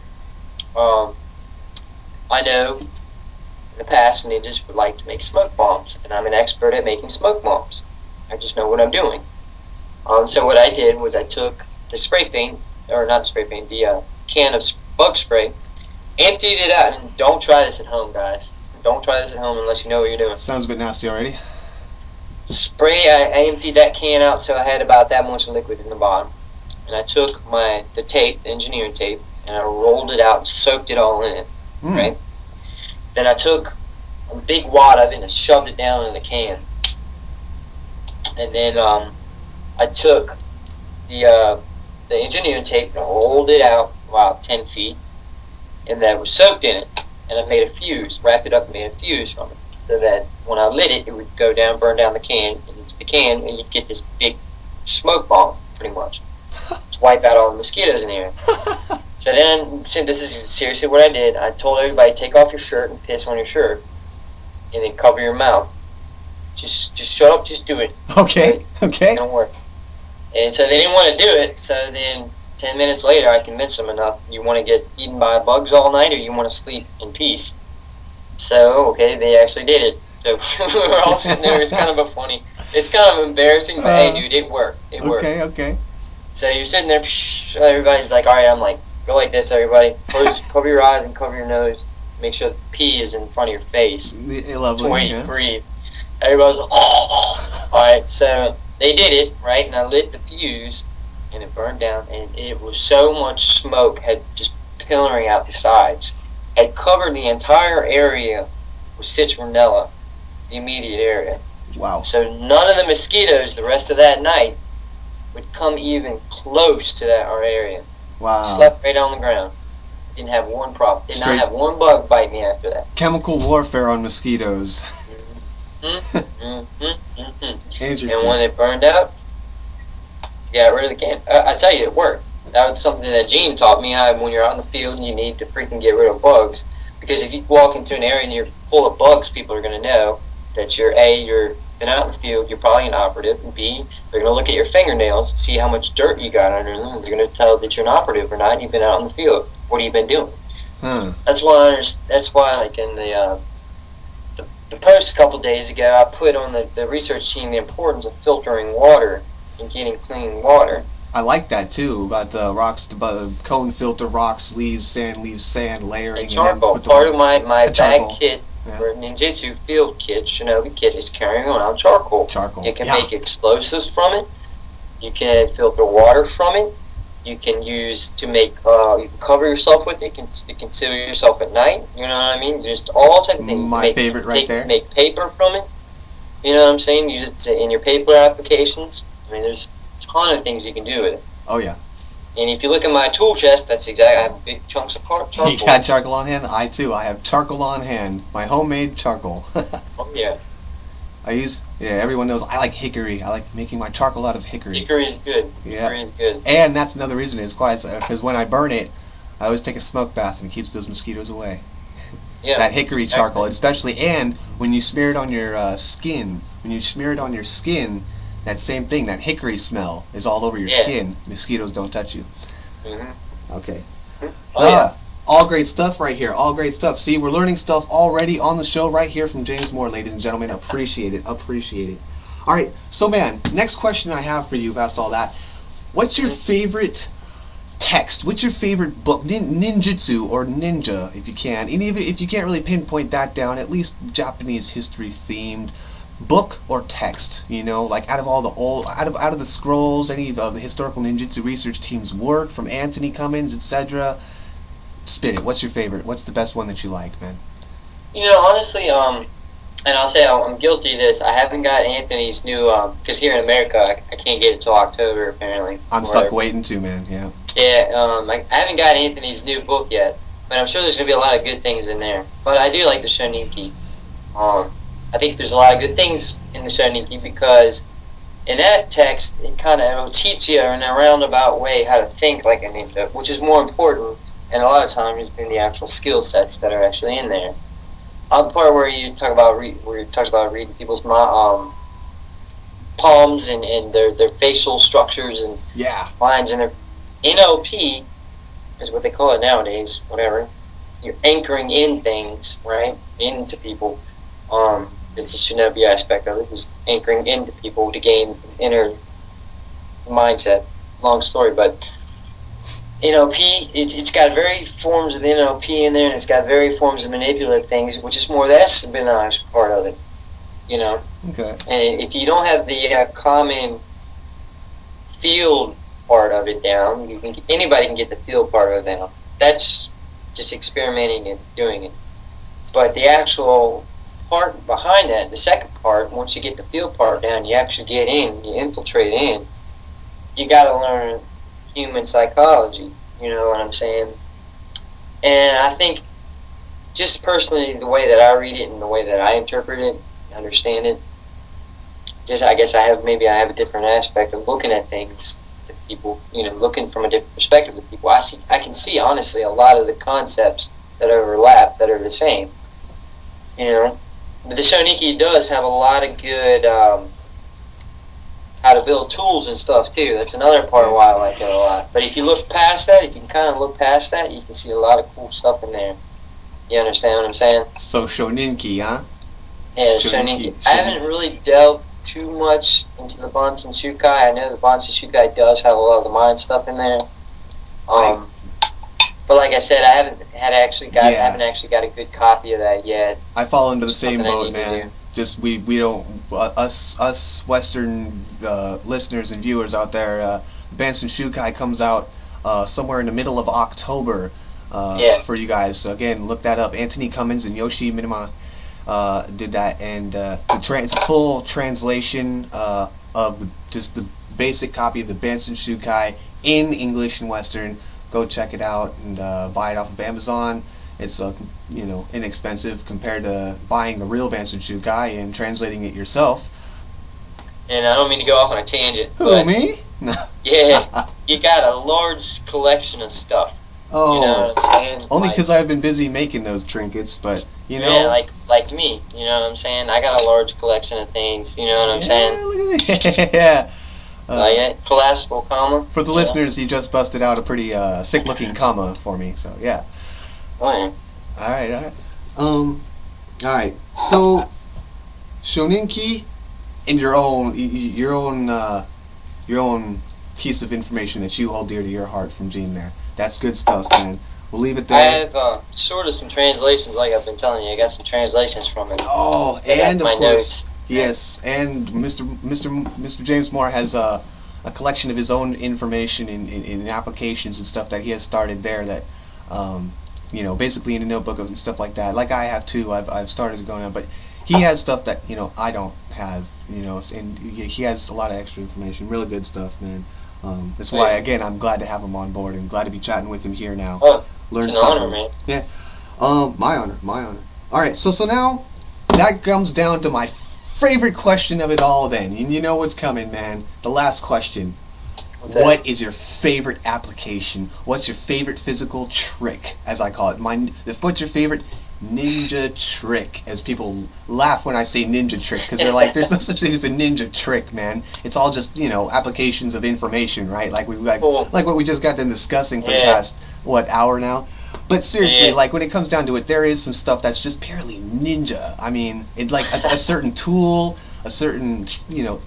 I know in the past ninjas would like to make smoke bombs, and I'm an expert at making smoke bombs. I just know what I'm doing. So what I did was I took the spray paint, or not spray paint, the can of bug spray, emptied it out, and don't try this at home, guys. Don't try this at home unless you know what you're doing. Sounds a bit nasty already. I emptied that can out so I had about that much liquid in the bottom. And I took the tape, the engineering tape, and I rolled it out and soaked it all in it, right? Then I took a big wad of it and shoved it down in the can. And then I took the engineering tape and rolled it out about 10 feet, and that was soaked in it. And I made a fuse, wrapped it up and made a fuse from it, so that when I lit it, it would go down, burn down the can, and you'd get this big smoke bomb, pretty much, to wipe out all the mosquitoes in the air. So then, since this is seriously what I did, I told everybody, take off your shirt and piss on your shirt, and then cover your mouth. Just shut up, just do it. Okay, okay. Don't worry. And so they didn't want to do it, so then 10 minutes later, I convinced them enough. You want to get eaten by bugs all night, or you want to sleep in peace? So, okay, they actually did it. So we were all sitting there. It's kind of embarrassing, but hey, dude, it worked. It worked. Okay, okay. So you're sitting there, everybody's like, all right, I'm like, go like this, everybody. Cover your eyes and cover your nose. Make sure the pee is in front of your face. Lovely, when you breathe. Everybody's like, oh. All right, so they did it, right? And I lit the fuse, and it burned down, and it was so much smoke had just pillaring out the sides, had covered the entire area with citronella, the immediate area. Wow. So none of the mosquitoes the rest of that night would come even close to that our area. Wow. Slept right on the ground. Didn't have one problem. Did not have one bug bite me after that. Chemical warfare on mosquitoes. Interesting. And when it burned out, yeah, rid of the can. I tell you, it worked. That was something that Gene taught me, how when you're out in the field and you need to freaking get rid of bugs. Because if you walk into an area and you're full of bugs, people are going to know that you're been out in the field, you're probably an operative, and B, they're going to look at your fingernails, see how much dirt you got under them, and they're going to tell that you're an operative or not, and you've been out in the field. What have you been doing? That's why, like in the post a couple days ago, I put on the research team the importance of filtering water and getting clean water. I like that too, about the rocks, cone filter, rocks, leaves sand, layering. And charcoal. And part of my bag kit, yeah. or ninjutsu field kit, shinobi kit, is carrying around charcoal. You can make explosives from it. You can filter water from it. You can use to make, you can cover yourself with it, to conceal yourself at night. You know what I mean? Just all type of things. My favorite right there. Make paper from it. You know what I'm saying? Use it in your paper applications. I mean, there's a ton of things you can do with it. Oh, yeah. And if you look at my tool chest, that's exactly, I have big chunks of charcoal. You got charcoal on hand? I, too. I have charcoal on hand. My homemade charcoal. Oh, yeah. Everyone knows I like hickory. I like making my charcoal out of hickory. Hickory is good. Yeah. Hickory is good. And that's another reason it's quiet, because when I burn it, I always take a smoke bath and it keeps those mosquitoes away. Yeah. That hickory charcoal, especially, and when you smear it on your skin, that same thing, that hickory smell is all over your skin. Mosquitoes don't touch you. Mm-hmm. Okay. Oh, yeah. All great stuff right here. All great stuff. See, we're learning stuff already on the show right here from James Moore, ladies and gentlemen. Appreciate it. Appreciate it. All right. So, man, next question I have for you past all that. What's your favorite text? What's your favorite book? Ninjutsu or ninja, if you can. And even if you can't really pinpoint that down, at least Japanese history themed book or text, like out of all the out of the scrolls, any of the historical ninjutsu research team's work from Anthony Cummins, etc. Spit it. What's your favorite? What's the best one that you like, man? Honestly, and I'll say I'm guilty of this. I haven't got Anthony's new, because here in America, I can't get it till October, apparently. I'm stuck waiting too, man, yeah. Yeah, I haven't got Anthony's new book yet, but I'm sure there's going to be a lot of good things in there. But I do like the Shoninki. I think there's a lot of good things in the Shoninki because in that text, it'll teach you in a roundabout way how to think like a ninja, which is more important, and a lot of times than the actual skill sets that are actually in there. On the part where you talk about reading people's palms and their facial structures and lines and their NOP is what they call it nowadays. Whatever, you're anchoring in things, right, into people. It's the shinobi aspect of it, is anchoring into people to gain inner mindset. Long story, but NLP, it's got very forms of NLP in there, and it's got very forms of manipulative things, which is more the espionage part of it, you know. Okay. And if you don't have the common field part of it down, anybody can get the field part of it down. That's just experimenting and doing it. But the actual part behind that, the second part, once you get the field part down, you actually get in, you infiltrate in, you got to learn human psychology, you know what I'm saying? And I think, just personally, the way that I read it and the way that I interpret it, understand it, just I guess I have a different aspect of looking at things to people, you know, looking from a different perspective to people. I can see honestly a lot of the concepts that overlap that are the same, you know. But the Shoniki does have a lot of good how to build tools and stuff too. That's another part of why I like it a lot. But if you look past that, if you can kind of look past that, you can see a lot of cool stuff in there. You understand what I'm saying? So Shoninki, huh? Yeah, Shoninki. I haven't really delved too much into the Bansen Shukai. I know the Bansen Shukai does have a lot of the mind stuff in there. But like I said, I haven't actually got a good copy of that yet. I fall into the same boat, man. Just we don't us Western listeners and viewers out there. The Bansen Shukai comes out somewhere in the middle of October for you guys. So again, look that up. Anthony Cummins and Yoshi Minima did that, and it's a full translation of the basic copy of the Bansen Shukai in English and Western. Go check it out and buy it off of Amazon. It's inexpensive compared to buying the real Bansen Shukai and translating it yourself. And I don't mean to go off on a tangent. Who, me? No. Yeah, you got a large collection of stuff. Oh, you know what I'm saying? Only because I've been busy making those trinkets, but you know. Yeah, like me. You know what I'm saying? I got a large collection of things. You know what I'm saying? Look at that. Yeah. Collapsible comma. For the listeners, he just busted out a pretty sick-looking comma for me. So yeah. Oh yeah. All right. So, Shoninki, and your own piece of information that you hold dear to your heart from Gene. There, that's good stuff, man. We'll leave it there. I have sort of some translations, like I've been telling you. I got some translations from it. Oh, and of course. Notes. Yes, and Mr. James Moore has a collection of his own information in applications and stuff that he has started there that, basically in a notebook and stuff like that. Like I have too, I've started going on, but he has stuff that, I don't have, and he has a lot of extra information, really good stuff, man. That's why, again, I'm glad to have him on board and glad to be chatting with him here now. Oh, it's an honor, man. Yeah, my honor. All right, so now that comes down to my favorite question of it all then, and you know what's coming, man. The last question. What is your favorite application? What's your favorite physical trick, as I call it? What's your favorite ninja trick? As people laugh when I say ninja trick, because they're like, there's no such thing as a ninja trick, man. It's all just, applications of information, right? Like what we just got done discussing for the past, hour now? But seriously, like when it comes down to it, there is some stuff that's just purely ninja. I mean, it's like a certain tool, a certain,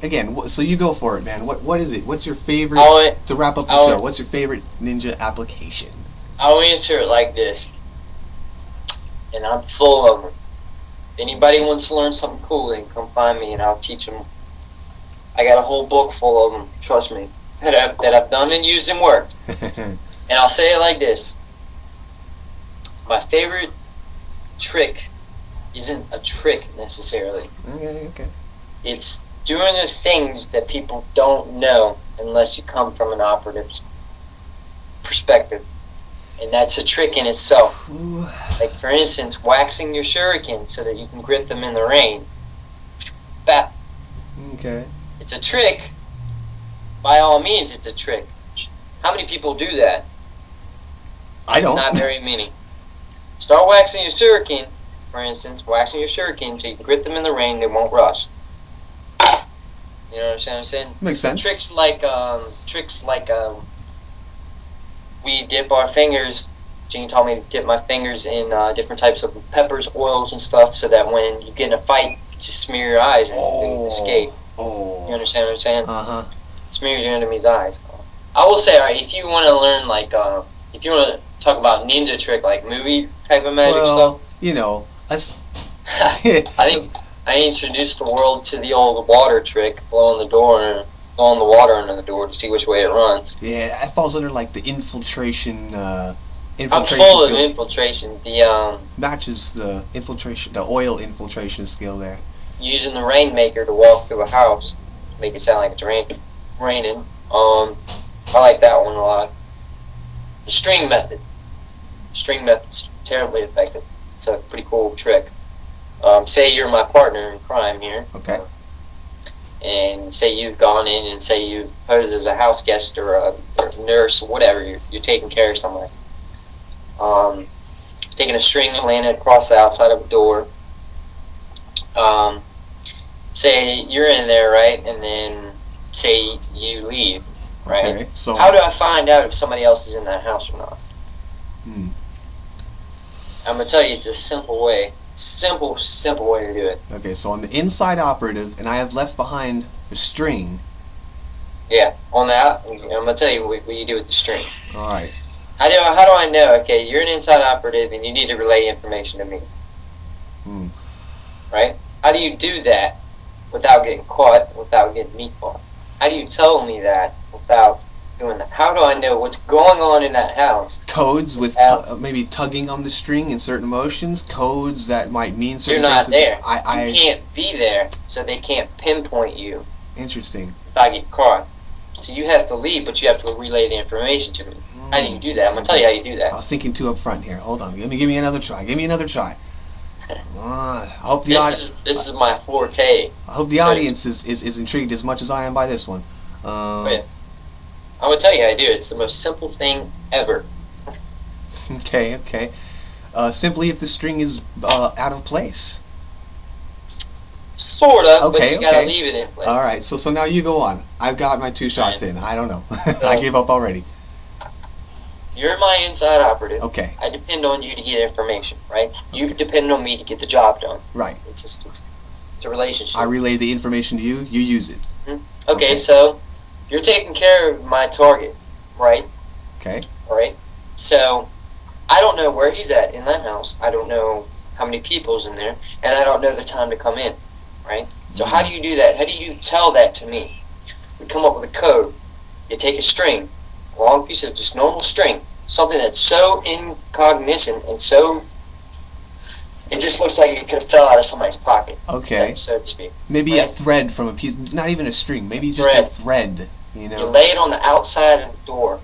again, so you go for it, man. What is it? What's your favorite, to wrap up the show, what's your favorite ninja application? I'll answer it like this, and I'm full of them. If anybody wants to learn something cool, they can come find me and I'll teach them. I got a whole book full of them, trust me, that I've done and used and worked. And I'll say it like this. My favorite trick isn't a trick necessarily. Okay. It's doing the things that people don't know unless you come from an operative's perspective. And that's a trick in itself. Ooh. Like, for instance, waxing your shuriken so that you can grip them in the rain. Bap. Okay. it's a trick. By all means, it's a trick. How many people do that? I don't. Not very many. Start waxing your shuriken, for instance, waxing your shuriken so you can grip them in the rain, they won't rust. You know what I'm saying? Makes sense. Tricks like we dip our fingers. Gene taught me to dip my fingers in different types of peppers, oils, and stuff, so that when you get in a fight, you just smear your eyes and escape. Oh. You understand what I'm saying? Uh-huh. Smear your enemy's eyes. I will say, alright, if you want to learn, like, if you want to talk about ninja trick, like movie type of magic stuff, you know, I think I introduced the world to the old water trick, blowing the water under the door to see which way it runs. Yeah, that falls under like the infiltration. I'm full of infiltration. The matches the infiltration, the oil infiltration skill there. Using the rainmaker to walk through a house, make it sound like it's raining. I like that one a lot. The string method. String method's terribly effective. It's a pretty cool trick. Say you're my partner in crime here. Okay. And say you've gone in and say you posed as a house guest or a nurse or whatever. You're taking care of somebody. Taking a string and laying it across the outside of a door. Say you're in there, right? And then say you leave, right? Okay, so how do I find out if somebody else is in that house or not? I'm gonna tell you, it's a simple way. Simple way to do it. Okay, so I'm the inside operative, and I have left behind a string. Yeah, on that, I'm gonna tell you what you do with the string. All right. How do I know? Okay, you're an inside operative, and you need to relay information to me. Right? How do you do that without getting caught, without getting me caught? How do you tell me that without doing that? How do I know what's going on in that house? Codes with maybe tugging on the string in certain motions. Codes that might mean certain things. You're not there. You can't be there, so they can't pinpoint you. Interesting. If I get caught. So you have to leave, but you have to relay the information to me. How do you do that? I'm going to tell you how you do that. I was thinking too up front here. Hold on. Give me another try. I hope the audience. This is my forte. I hope the audience is intrigued as much as I am by this one. I'm gonna tell you how to do it. It's the most simple thing ever. Okay. Simply if the string is out of place. Sort of, but you gotta leave it in place. All right. So now you go on. I've got my 2 shots in. I don't know. I gave up already. You're my inside operative. Okay. I depend on you to get information, right? You depend on me to get the job done. Right. It's a relationship. I relay the information to you. You use it. Okay, so you're taking care of my target, right? Okay. All right. So I don't know where he's at in that house. I don't know how many people's in there, and I don't know the time to come in, right? So how do you do that? How do you tell that to me? We come up with a code. You take a string, a long piece of just normal string, something that's so incognizant and so it just looks like it could have fell out of somebody's pocket. Okay. So to speak. Maybe a thread from a piece, not even a string, maybe just a thread, you know. You lay it on the outside of the door,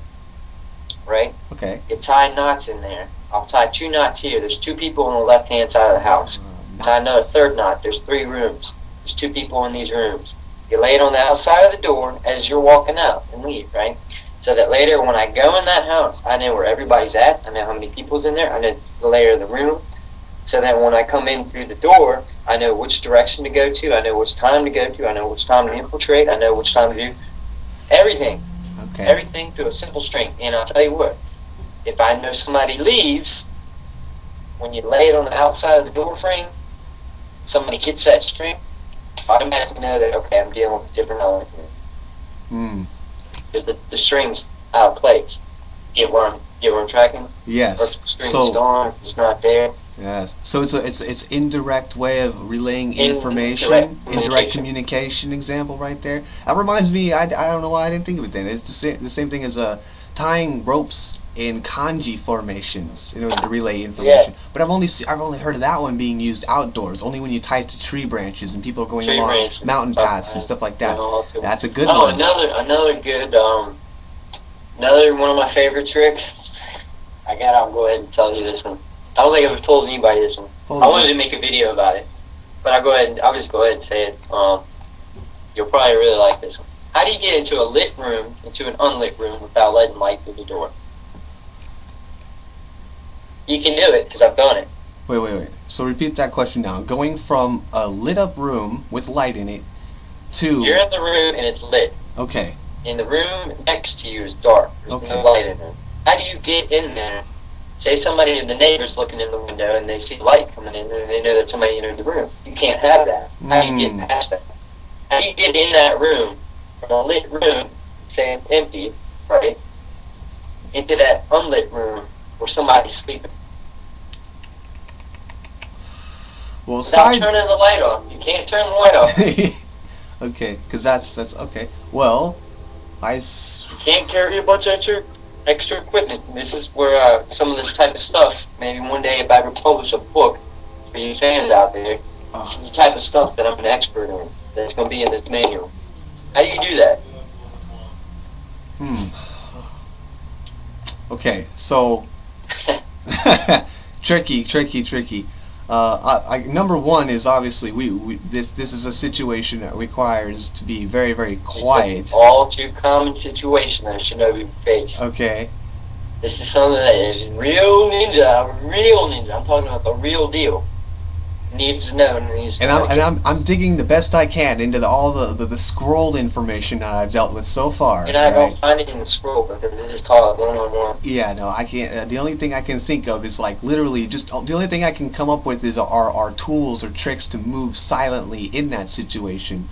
right? Okay. You tie knots in there. I'll tie 2 knots here. There's 2 people on the left-hand side of the house. Tie another 3rd knot. There's 3 rooms. There's 2 people in these rooms. You lay it on the outside of the door as you're walking out and leave, right? So that later when I go in that house, I know where everybody's at. I know how many people's in there. I know the layer of the room. So that when I come in through the door, I know which direction to go to. I know which time to go to. I know which time to infiltrate. I know which time to do everything. Okay. Everything through a simple string. And I'll tell you what, if I know somebody leaves, when you lay it on the outside of the door frame, somebody hits that string, I automatically know that, okay, I'm dealing with a different element here. Because the string's out of place. Get where I'm tracking? Yes. Or the string's gone, it's not there. Yes. So it's indirect way of relaying information, indirect communication example right there. That reminds me, I don't know why I didn't think of it then. It's the same thing as tying ropes in kanji formations in order to relay information. Yeah. But I've only heard of that one being used outdoors, only when you tie it to tree branches and people are going along mountain paths and stuff like that. That's a good one. Another good another one of my favorite tricks. I'll go ahead and tell you this one. I don't think I've told anybody this one. I wanted to make a video about it, but I'll just go ahead and say it. You'll probably really like this one. How do you get into a lit room, into an unlit room, without letting light through the door? You can do it, because I've done it. Wait. So repeat that question now. Going from a lit up room with light in it to... You're in the room and it's lit. Okay. And the room next to you is dark. There's no light in there. How do you get in there? Say somebody, the neighbor's looking in the window and they see light coming in and they know that somebody entered the room. You can't have that. How do you get past that? How do you get in that room, from a lit room, say it's empty, right, into that unlit room where somebody's sleeping? Well, without turning the light off. You can't turn the light off. Okay, because that's okay. Well, You can't carry a bunch of extra equipment. This is where some of this type of stuff, maybe one day if I ever publish a book for you fans out there, this is the type of stuff that I'm an expert in, that's going to be in this manual. How do you do that? Okay, so... tricky. Number one is obviously this is a situation that requires to be very, very quiet. It's an all too common situation that Shinobi face. Okay. This is something that is real ninja. I'm talking about the real deal. Needs to know. I'm digging the best I can into all the scrolled information that I've dealt with so far. And I don't find it in the scroll because this is taught one-on-one. Yeah, no, I can't. The only thing I can think of is like literally just the only thing I can come up with is our tools or tricks to move silently in that situation.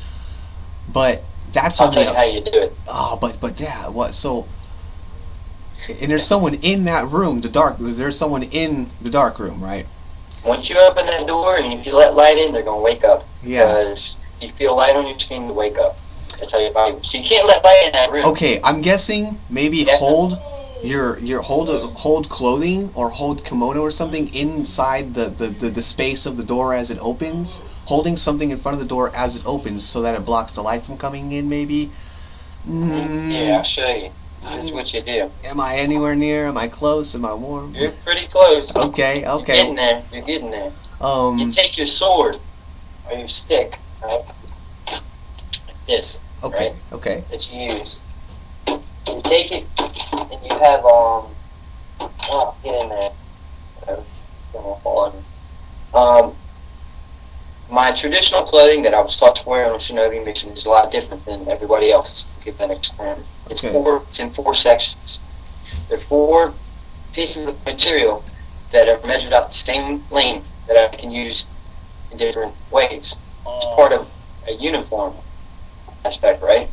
But that's I'll tell you how you do it. Oh, but yeah, what so? And there's someone in that room, There's someone in the dark room, right? Once you open that door and if you let light in, they're gonna wake up. Yeah. Because you feel light on your screen to wake up. That's how you find. So you can't let light in that room. Okay, I'm guessing maybe hold clothing or hold kimono or something inside the space of the door as it opens. Holding something in front of the door as it opens so that it blocks the light from coming in. Maybe. Yeah, I'll show you. That's what you do. Am I anywhere near? Am I close? Am I warm? You're pretty close. Okay. You're getting there. You take your sword or your stick, right? Like this. Okay. Right? Okay. That you use. You take it and you have get in there. Don't fall on. My traditional clothing that I was taught to wear on a Shinobi mission is a lot different than everybody else's. I'll give that explain. It's in four sections. There are 4 pieces of material that are measured out the same length that I can use in different ways. It's part of a uniform aspect, right?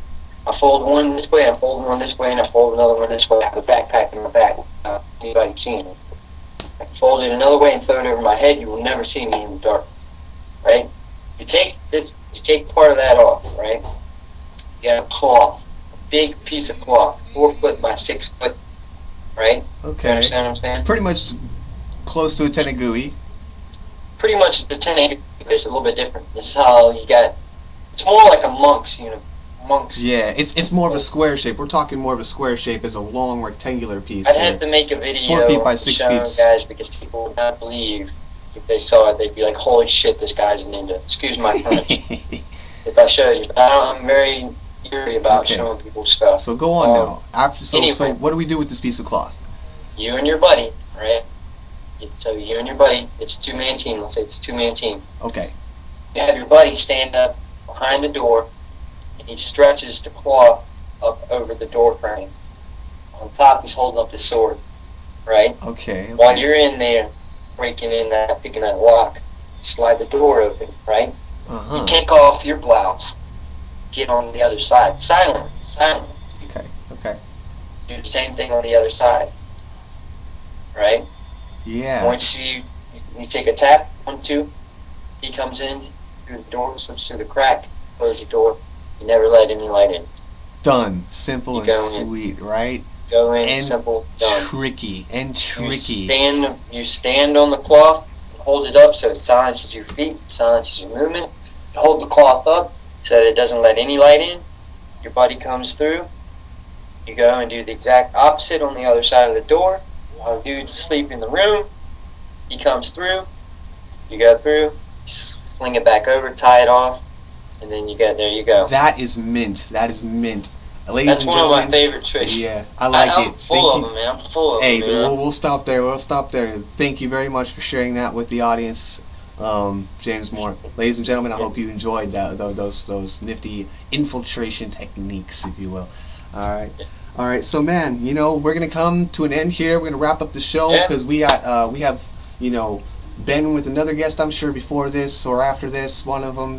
I fold one this way, I fold one this way, and I fold another one this way. I have a backpack in my back. Anybody seeing it? I can fold it another way and throw it over my head. You will never see me in the dark. Right? You take part of that off, right? You got a cloth, a big piece of cloth, 4 foot by 6 foot, right? Okay. You understand what I'm saying? Pretty much close to a tenegui. Pretty much the tenegui is a little bit different. This is how you got. It's more like a monk's monk's. Yeah, it's more of a square shape. We're talking more of a square shape as a long rectangular piece. I'd have to make a video 4 feet by 6 showing feet. guys because people would not believe. If they saw it, they'd be like, "Holy shit, this guy's a ninja." Excuse my French. If I showed you, but I'm very eerie about showing people stuff. So go on now. So what do we do with this piece of cloth? You and your buddy, right? So you and your buddy, it's a 2-man team. Let's say it's a 2-man team. Okay. You have your buddy stand up behind the door, and he stretches the cloth up over the door frame. On top, he's holding up his sword, right? Okay. While you're in there, breaking in that, picking that lock, slide the door open, right? You take off your blouse, get on the other side, silent. Okay. Do the same thing on the other side, right? Yeah. Once you take a tap, 1, 2, he comes in through the door, slips through the crack, close the door. You never let any light in. Done. Simple and sweet, right? Go in, simple, done. Tricky. You stand on the cloth, hold it up so it silences your feet, silences your movement. Hold the cloth up so that it doesn't let any light in. Your buddy comes through. You go and do the exact opposite on the other side of the door. While the dude's asleep in the room, he comes through. You go through, sling it back over, tie it off, and then there you go. That is mint. That is mint. Ladies That's and one of gentlemen, my favorite tricks. Yeah, I like I'm it. full of them, man. I'm full of them. Hey, we'll stop there. We'll stop there. Thank you very much for sharing that with the audience, James Moore. Ladies and gentlemen, I hope you enjoyed those nifty infiltration techniques, if you will. All right. So, man, we're gonna come to an end here. We're gonna wrap up the show because we have been with another guest, I'm sure, before this or after this. One of them,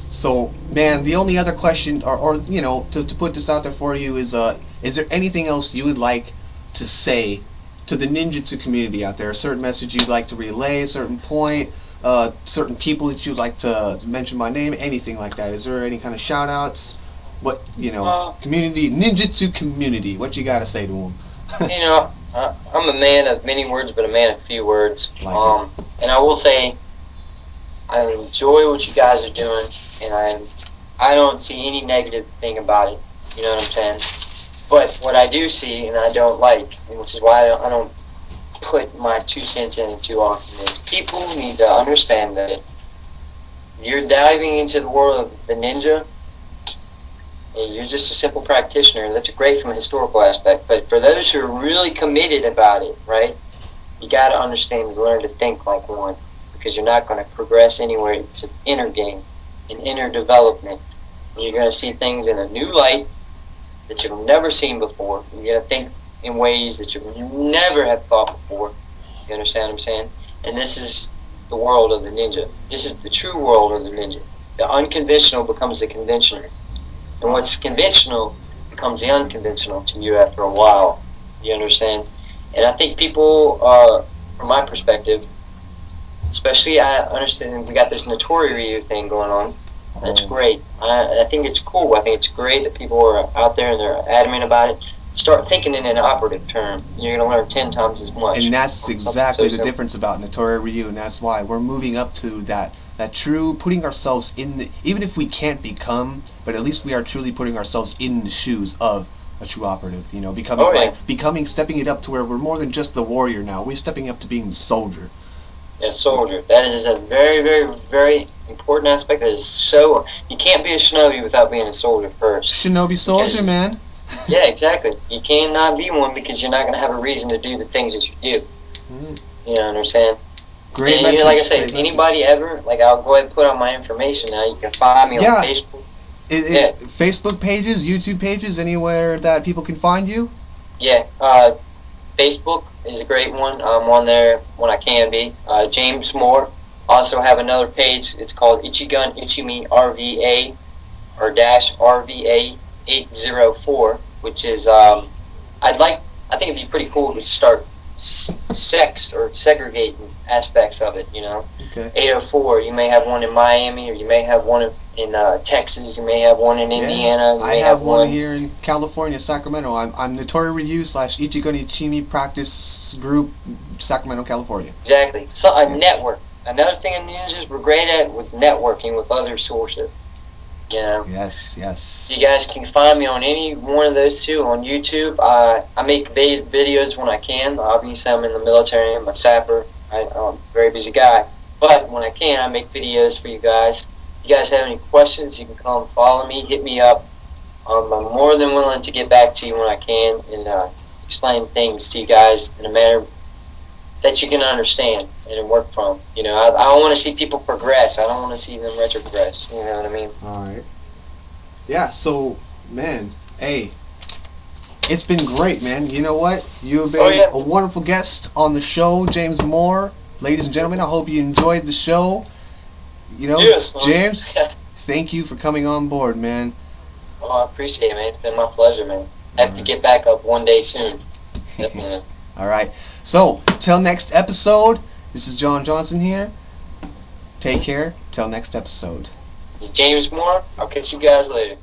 So, man, the only other question, or to put this out there for you is there anything else you would like to say to the ninjutsu community out there? A certain message you'd like to relay, a certain point, certain people that you'd like to mention by name, anything like that? Is there any kind of shout-outs? What, community, ninjutsu community, what you got to say to them? I'm a man of many words, but a man of few words. Like and I will say, I enjoy what you guys are doing, and I don't see any negative thing about it. You know what I'm saying? But what I do see, and I don't like, which is why I don't put my 2 cents in it too often, is people need to understand that you're diving into the world of the ninja, and you're just a simple practitioner. That's great from a historical aspect, but for those who are really committed about it, right, you got to understand and learn to think like one, because you're not going to progress anywhere. It's an inner game, an inner development. And you're going to see things in a new light that you've never seen before. You're going to think in ways that you never have thought before. You understand what I'm saying? And this is the world of the ninja. This is the true world of the ninja. The unconventional becomes the conventional. And what's conventional becomes the unconventional to you after a while. You understand? And I think people, from my perspective, especially, I understand we got this Notori Ryu thing going on. That's great. I think it's cool. I think it's great that people are out there and they're adamant about it. Start thinking in an operative term. You're going to learn 10 times as much. And that's exactly the difference about Notori Ryu, and that's why we're moving up to that true, putting ourselves in the, even if we can't become, but at least we are truly putting ourselves in the shoes of a true operative, becoming, stepping it up to where we're more than just the warrior now. We're stepping up to being the soldier. Yeah, soldier. That is a very, very, very important aspect. That is so. You can't be a shinobi without being a soldier first. Shinobi soldier, man. Yeah, exactly. You cannot be one because you're not going to have a reason to do the things that you do. You know what I'm saying? Great. And like I said, if anybody ever, I'll go ahead and put on my information now. You can find me on Facebook. Facebook pages, YouTube pages, anywhere that people can find you? Yeah, Facebook is a great one. I'm on there when I can be. James Moore. Also have another page. It's called Ichigun Ichimi RVA or -RVA 804, which is I think it'd be pretty cool to start segregating aspects of it. Okay. 804. You may have one in Miami, or you may have one in Texas. You may have one in Indiana. I have one here in California, Sacramento. I'm Notori Ryu / Ichigun Ichimi Practice Group, Sacramento, California. Exactly. So a network. Another thing in ninjas we're great at was networking with other sources. Yes. You guys can find me on any one of those two on YouTube. I make videos when I can. Obviously, I'm in the military. I'm a sapper. I'm a very busy guy. But when I can, I make videos for you guys. If you guys have any questions, you can come follow me, hit me up. I'm more than willing to get back to you when I can and explain things to you guys in a manner that you can understand and work from. I want to see people progress. I don't want to see them retrogress. You know what I mean? All right. Yeah, so, man, hey, it's been great, man. You know what? You have been a wonderful guest on the show, James Moore. Ladies and gentlemen, I hope you enjoyed the show. Yes, James, thank you for coming on board, man. Oh, I appreciate it, man. It's been my pleasure, man. I have to get back up one day soon. Definitely. All right. So, till next episode, this is John Johnson here. Take care. Till next episode. This is James Moore. I'll catch you guys later.